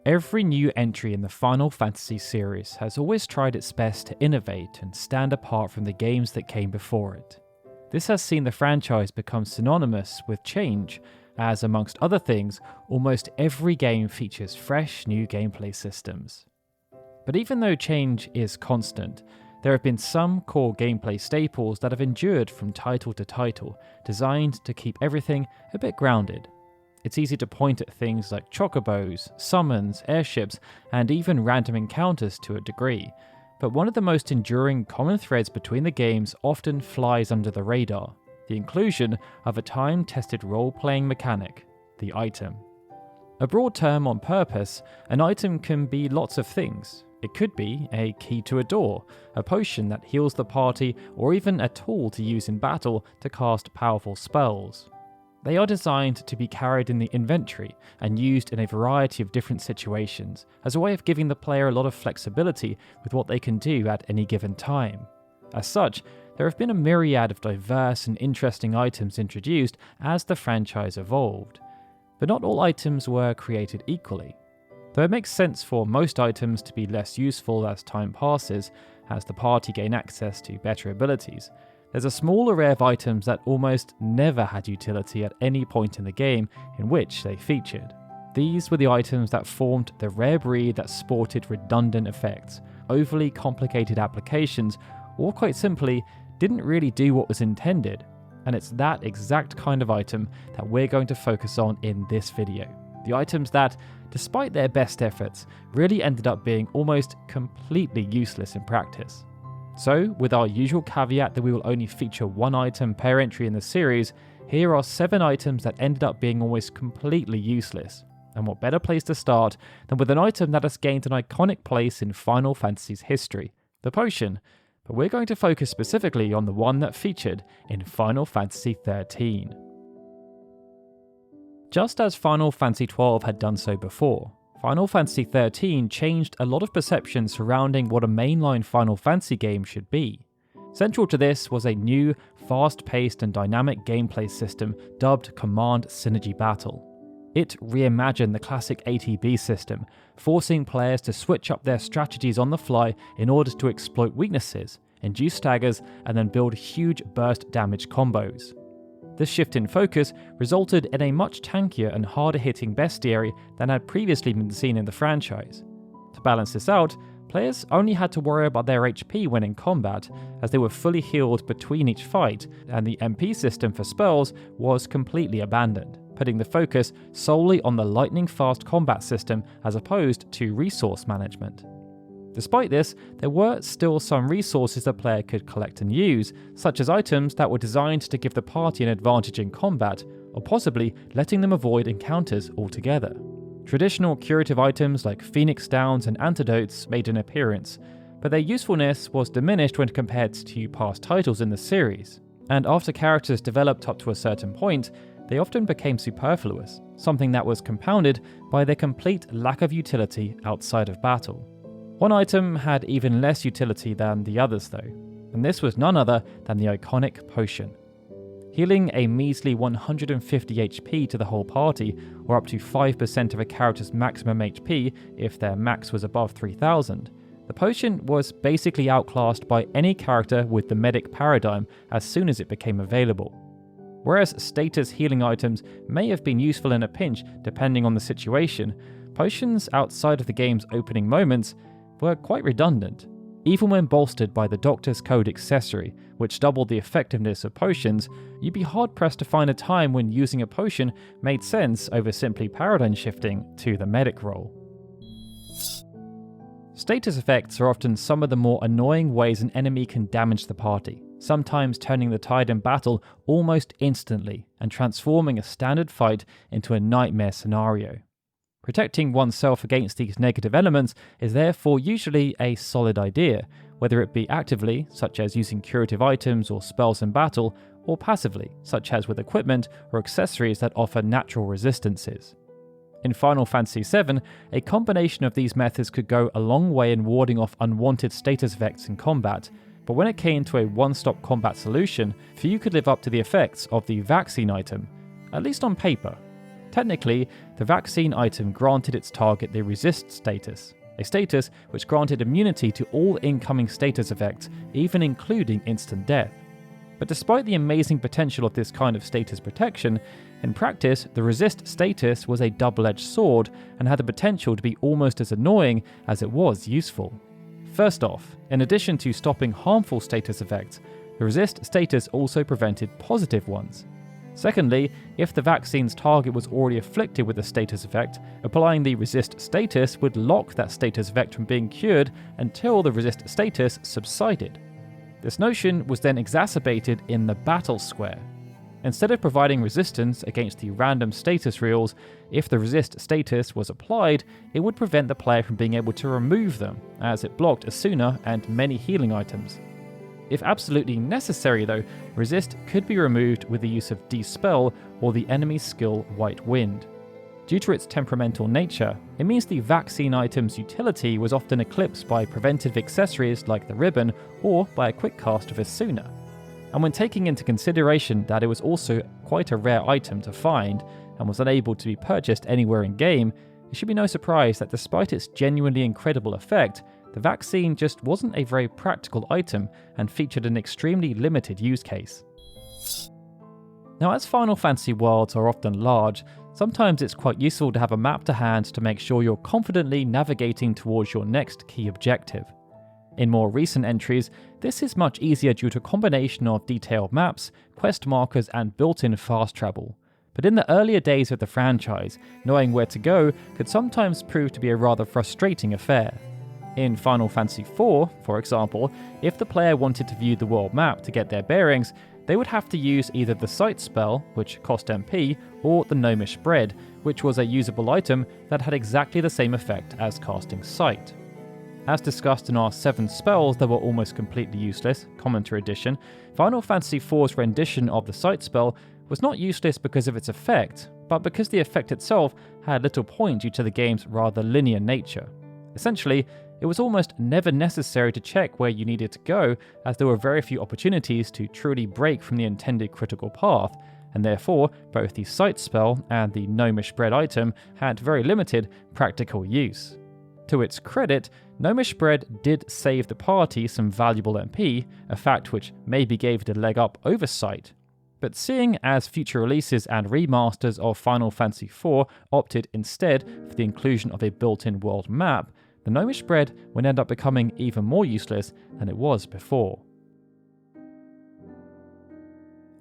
Every new entry in the Final Fantasy series has always tried its best to innovate and stand apart from the games that came before it. This has seen the franchise become synonymous with change, as amongst other things, almost every game features fresh new gameplay systems. But even though change is constant, there have been some core gameplay staples that have endured from title to title, designed to keep everything a bit grounded. It's easy to point at things like chocobos, summons, airships, and even random encounters to a degree, but one of the most enduring common threads between the games often flies under the radar: the inclusion of a time-tested role-playing mechanic, the item. A broad term on purpose, an item can be lots of things. It could be a key to a door, a potion that heals the party, or even a tool to use in battle to cast powerful spells. They are designed to be carried in the inventory and used in a variety of different situations, as a way of giving the player a lot of flexibility with what they can do at any given time. As such, there have been a myriad of diverse and interesting items introduced as the franchise evolved. But not all items were created equally. Though it makes sense for most items to be less useful as time passes, as the party gain access to better abilities, there's a small array of items that almost never had utility at any point in the game in which they featured. These were the items that formed the rare breed that sported redundant effects, overly complicated applications, or quite simply, didn't really do what was intended. And it's that exact kind of item that we're going to focus on in this video. The items that, despite their best efforts, really ended up being almost completely useless in practice. So, with our usual caveat that we will only feature one item per entry in the series, here are 7 items that ended up being almost completely useless. And what better place to start than with an item that has gained an iconic place in Final Fantasy's history, the potion. But we're going to focus specifically on the one that featured in Final Fantasy XIII. Just as Final Fantasy XII had done so before, Final Fantasy XIII changed a lot of perceptions surrounding what a mainline Final Fantasy game should be. Central to this was a new, fast-paced and dynamic gameplay system dubbed Command Synergy Battle. It reimagined the classic ATB system, forcing players to switch up their strategies on the fly in order to exploit weaknesses, induce staggers, and then build huge burst damage combos. This shift in focus resulted in a much tankier and harder hitting bestiary than had previously been seen in the franchise. To balance this out, players only had to worry about their HP when in combat, as they were fully healed between each fight, and the MP system for spells was completely abandoned, putting the focus solely on the lightning-fast combat system as opposed to resource management. Despite this, there were still some resources the player could collect and use, such as items that were designed to give the party an advantage in combat, or possibly letting them avoid encounters altogether. Traditional curative items like Phoenix Downs and antidotes made an appearance, but their usefulness was diminished when compared to past titles in the series, and after characters developed up to a certain point, they often became superfluous, something that was compounded by their complete lack of utility outside of battle. One item had even less utility than the others though, and this was none other than the iconic potion. Healing a measly 150 HP to the whole party, or up to 5% of a character's maximum HP if their max was above 3000, the potion was basically outclassed by any character with the medic paradigm as soon as it became available. Whereas status healing items may have been useful in a pinch depending on the situation, potions outside of the game's opening moments were quite redundant. Even when bolstered by the Doctor's Code accessory, which doubled the effectiveness of potions, you'd be hard-pressed to find a time when using a potion made sense over simply paradigm shifting to the medic role. Status effects are often some of the more annoying ways an enemy can damage the party, sometimes turning the tide in battle almost instantly and transforming a standard fight into a nightmare scenario. Protecting oneself against these negative elements is therefore usually a solid idea, whether it be actively, such as using curative items or spells in battle, or passively, such as with equipment or accessories that offer natural resistances. In Final Fantasy VII, a combination of these methods could go a long way in warding off unwanted status effects in combat, but when it came to a one-stop combat solution, few could live up to the effects of the vaccine item, at least on paper. Technically, the vaccine item granted its target the resist status, a status which granted immunity to all incoming status effects, even including instant death. But despite the amazing potential of this kind of status protection, in practice, the resist status was a double-edged sword and had the potential to be almost as annoying as it was useful. First off, in addition to stopping harmful status effects, the resist status also prevented positive ones. Secondly, if the vaccine's target was already afflicted with a status effect, applying the resist status would lock that status effect from being cured until the resist status subsided. This notion was then exacerbated in the battle square. Instead of providing resistance against the random status reels, if the resist status was applied, it would prevent the player from being able to remove them, as it blocked Asuna and many healing items. If absolutely necessary though, resist could be removed with the use of Dispel or the enemy skill White Wind. Due to its temperamental nature, it means the vaccine item's utility was often eclipsed by preventive accessories like the ribbon or by a quick cast of Asuna. And when taking into consideration that it was also quite a rare item to find and was unable to be purchased anywhere in-game, it should be no surprise that despite its genuinely incredible effect, the vaccine just wasn't a very practical item and featured an extremely limited use case. Now, as Final Fantasy worlds are often large, sometimes it's quite useful to have a map to hand to make sure you're confidently navigating towards your next key objective. In more recent entries, this is much easier due to a combination of detailed maps, quest markers, and built-in fast travel. But in the earlier days of the franchise, knowing where to go could sometimes prove to be a rather frustrating affair. In Final Fantasy IV, for example, if the player wanted to view the world map to get their bearings, they would have to use either the Sight spell, which cost MP, or the Gnomish Bread, which was a usable item that had exactly the same effect as casting Sight. As discussed in our 7 spells that were almost completely useless, Commentary Edition, Final Fantasy IV's rendition of the Sight spell was not useless because of its effect, but because the effect itself had little point due to the game's rather linear nature. Essentially, it was almost never necessary to check where you needed to go, as there were very few opportunities to truly break from the intended critical path, and therefore both the Sight spell and the Gnomish Bread item had very limited practical use. To its credit, Gnomish Bread did save the party some valuable MP, a fact which maybe gave it a leg up over Sight. But seeing as future releases and remasters of Final Fantasy IV opted instead for the inclusion of a built-in world map, the Gnomish Bread would end up becoming even more useless than it was before.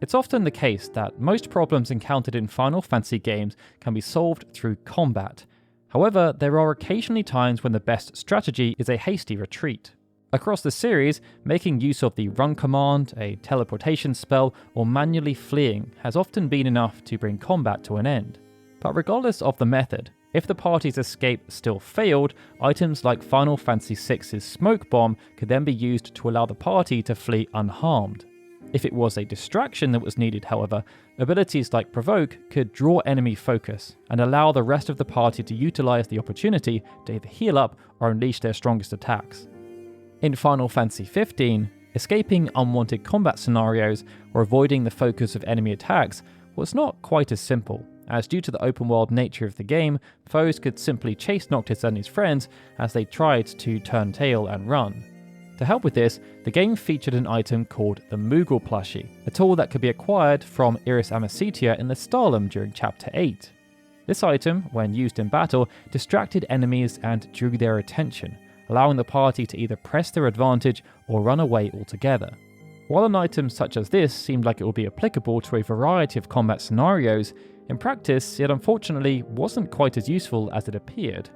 It's often the case that most problems encountered in Final Fantasy games can be solved through combat. However, there are occasionally times when the best strategy is a hasty retreat. Across the series, making use of the run command, a teleportation spell, or manually fleeing has often been enough to bring combat to an end. But regardless of the method, if the party's escape still failed, items like Final Fantasy VI's Smoke Bomb could then be used to allow the party to flee unharmed. If it was a distraction that was needed, however, abilities like Provoke could draw enemy focus and allow the rest of the party to utilize the opportunity to either heal up or unleash their strongest attacks. In Final Fantasy XV, escaping unwanted combat scenarios or avoiding the focus of enemy attacks was not quite as simple, as due to the open world nature of the game, foes could simply chase Noctis and his friends as they tried to turn tail and run. To help with this, the game featured an item called the Moogle Plushie, a tool that could be acquired from Iris Amicitia in the Stalem during Chapter 8. This item, when used in battle, distracted enemies and drew their attention, allowing the party to either press their advantage or run away altogether. While an item such as this seemed like it would be applicable to a variety of combat scenarios, in practice it unfortunately wasn't quite as useful as it appeared.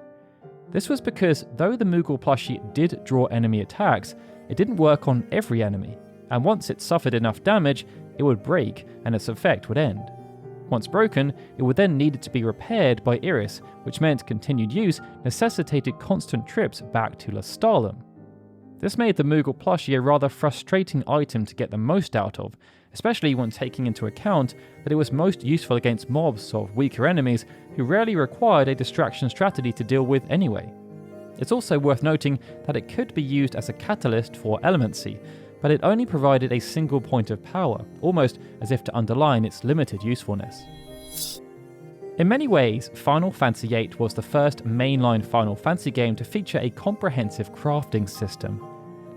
This was because though the Moogle plushie did draw enemy attacks, it didn't work on every enemy, and once it suffered enough damage, it would break and its effect would end. Once broken, it would then need to be repaired by Iris, which meant continued use necessitated constant trips back to Lestalem. This made the Moogle plushie a rather frustrating item to get the most out of, especially when taking into account that it was most useful against mobs of weaker enemies who rarely required a distraction strategy to deal with anyway. It's also worth noting that it could be used as a catalyst for Elemency, but it only provided a single point of power, almost as if to underline its limited usefulness. In many ways, Final Fantasy VIII was the first mainline Final Fantasy game to feature a comprehensive crafting system.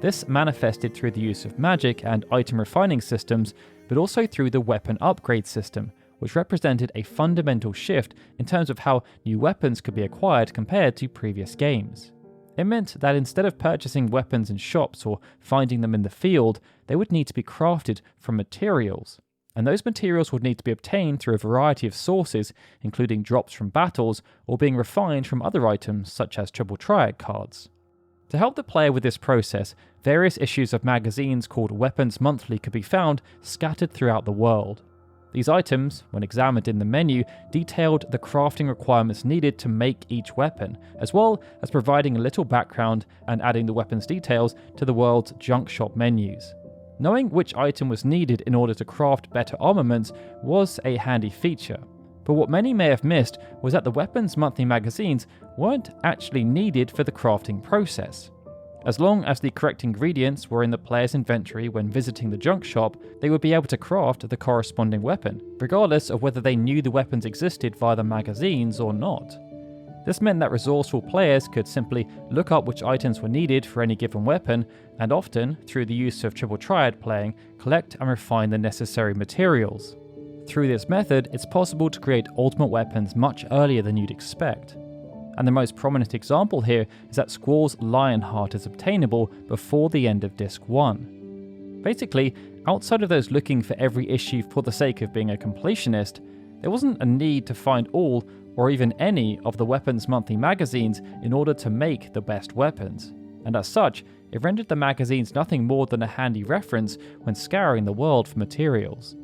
This manifested through the use of magic and item refining systems, but also through the weapon upgrade system, which represented a fundamental shift in terms of how new weapons could be acquired compared to previous games. It meant that instead of purchasing weapons in shops or finding them in the field, they would need to be crafted from materials. And those materials would need to be obtained through a variety of sources, including drops from battles or being refined from other items such as Triple Triad cards. To help the player with this process, various issues of magazines called Weapons Monthly could be found scattered throughout the world. These items, when examined in the menu, detailed the crafting requirements needed to make each weapon, as well as providing a little background and adding the weapon's details to the world's junk shop menus. Knowing which item was needed in order to craft better armaments was a handy feature, but what many may have missed was that the Weapons Monthly magazines weren't actually needed for the crafting process. As long as the correct ingredients were in the player's inventory when visiting the junk shop, they would be able to craft the corresponding weapon, regardless of whether they knew the weapons existed via the magazines or not. This meant that resourceful players could simply look up which items were needed for any given weapon, and often, through the use of Triple Triad playing, collect and refine the necessary materials. Through this method, it's possible to create ultimate weapons much earlier than you'd expect. And the most prominent example here is that Squall's Lionheart is obtainable before the end of Disc 1. Basically, outside of those looking for every issue for the sake of being a completionist, there wasn't a need to find all or even any of the Weapons Monthly magazines in order to make the best weapons, and as such, it rendered the magazines nothing more than a handy reference when scouring the world for materials.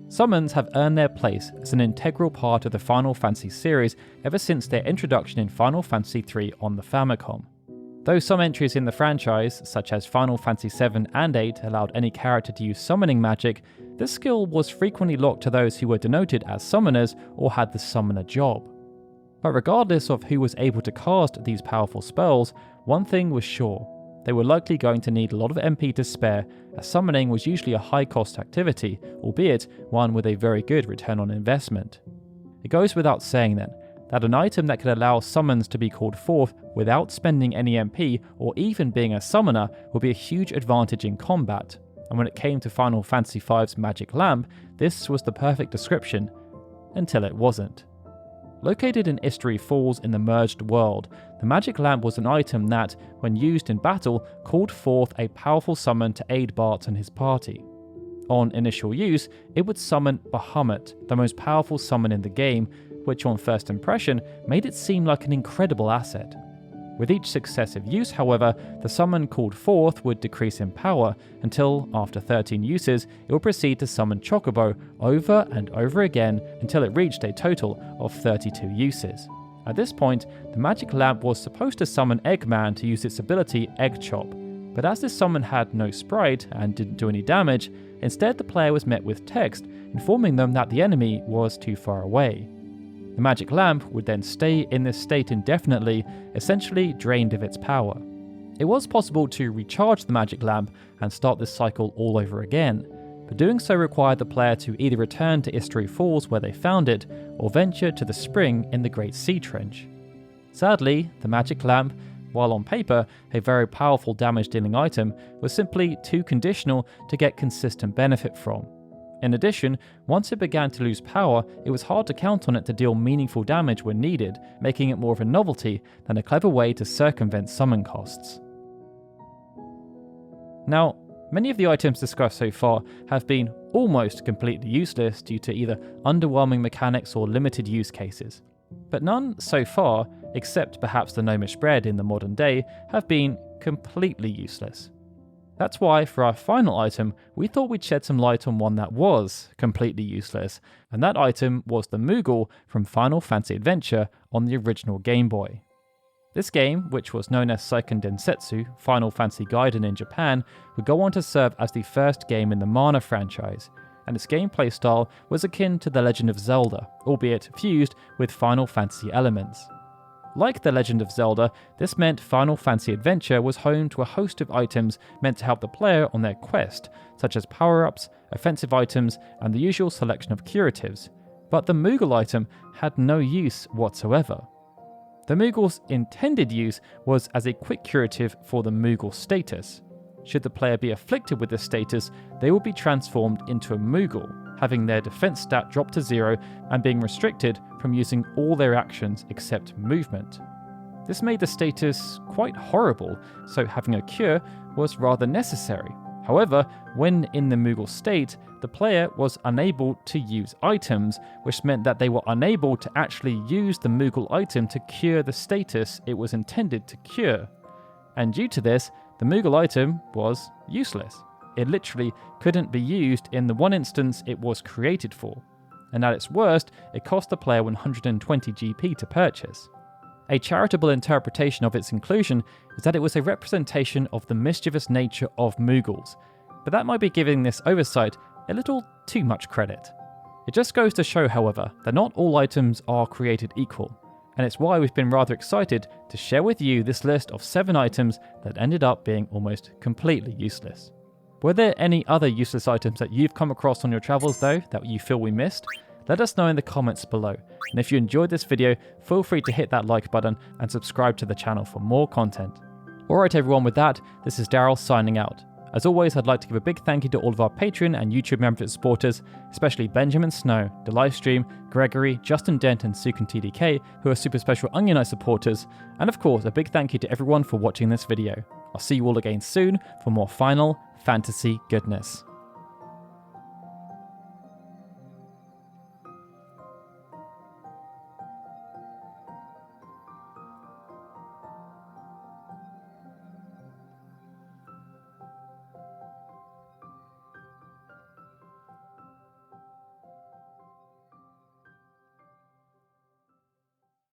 Summons have earned their place as an integral part of the Final Fantasy series ever since their introduction in Final Fantasy III on the Famicom. Though some entries in the franchise, such as Final Fantasy VII and VIII, allowed any character to use summoning magic, this skill was frequently locked to those who were denoted as summoners or had the summoner job. But regardless of who was able to cast these powerful spells, one thing was sure: they were likely going to need a lot of MP to spare, as summoning was usually a high-cost activity, albeit one with a very good return on investment. It goes without saying then, that an item that could allow summons to be called forth without spending any MP or even being a summoner would be a huge advantage in combat, and when it came to Final Fantasy V's Magic Lamp, this was the perfect description, until it wasn't. Located in Istory Falls in the Merged World, the Magic Lamp was an item that, when used in battle, called forth a powerful summon to aid Bart and his party. On initial use, it would summon Bahamut, the most powerful summon in the game, which on first impression made it seem like an incredible asset. With each successive use, however, the summon called forth would decrease in power until, after 13 uses, it would proceed to summon Chocobo over and over again until it reached a total of 32 uses. At this point, the Magic Lamp was supposed to summon Eggman to use its ability Egg Chop, but as this summon had no sprite and didn't do any damage, instead the player was met with text informing them that the enemy was too far away. The Magic Lamp would then stay in this state indefinitely, essentially drained of its power. It was possible to recharge the Magic Lamp and start this cycle all over again, but doing so required the player to either return to Istory Falls where they found it, or venture to the spring in the Great Sea Trench. Sadly, the Magic Lamp, while on paper a very powerful damage-dealing item, was simply too conditional to get consistent benefit from. In addition, once it began to lose power, it was hard to count on it to deal meaningful damage when needed, making it more of a novelty than a clever way to circumvent summon costs. Now, many of the items discussed so far have been almost completely useless due to either underwhelming mechanics or limited use cases, but none so far, except perhaps the gnomish bread in the modern day, have been completely useless. That's why, for our final item, we thought we'd shed some light on one that was completely useless, and that item was the Moogle from Final Fantasy Adventure on the original Game Boy. This game, which was known as Seiken Densetsu, Final Fantasy Gaiden in Japan, would go on to serve as the first game in the Mana franchise, and its gameplay style was akin to The Legend of Zelda, albeit fused with Final Fantasy elements. Like The Legend of Zelda, this meant Final Fantasy Adventure was home to a host of items meant to help the player on their quest, such as power-ups, offensive items, and the usual selection of curatives, but the Moogle item had no use whatsoever. The Moogle's intended use was as a quick curative for the Moogle status. Should the player be afflicted with this status, they will be transformed into a Moogle, having their defense stat drop to 0 and being restricted from using all their actions except movement. This made the status quite horrible, so having a cure was rather necessary. However, when in the Moogle state, the player was unable to use items, which meant that they were unable to actually use the Moogle item to cure the status it was intended to cure. And due to this, the Moogle item was useless. It literally couldn't be used in the one instance it was created for. And at its worst, it cost the player 120 GP to purchase. A charitable interpretation of its inclusion is that it was a representation of the mischievous nature of Moogles, but that might be giving this oversight a little too much credit. It just goes to show, however, that not all items are created equal, and it's why we've been rather excited to share with you this list of 7 items that ended up being almost completely useless. Were there any other useless items that you've come across on your travels though that you feel we missed? Let us know in the comments below, and if you enjoyed this video, feel free to hit that like button and subscribe to the channel for more content. Alright everyone, with that, this is Darryl signing out. As always, I'd like to give a big thank you to all of our Patreon and YouTube membership supporters, especially Benjamin Snow, The Livestream, Gregory, Justin Dent and Sukin TDK, who are super special Onion Eye supporters, and of course a big thank you to everyone for watching this video. I'll see you all again soon for more Final Fantasy goodness.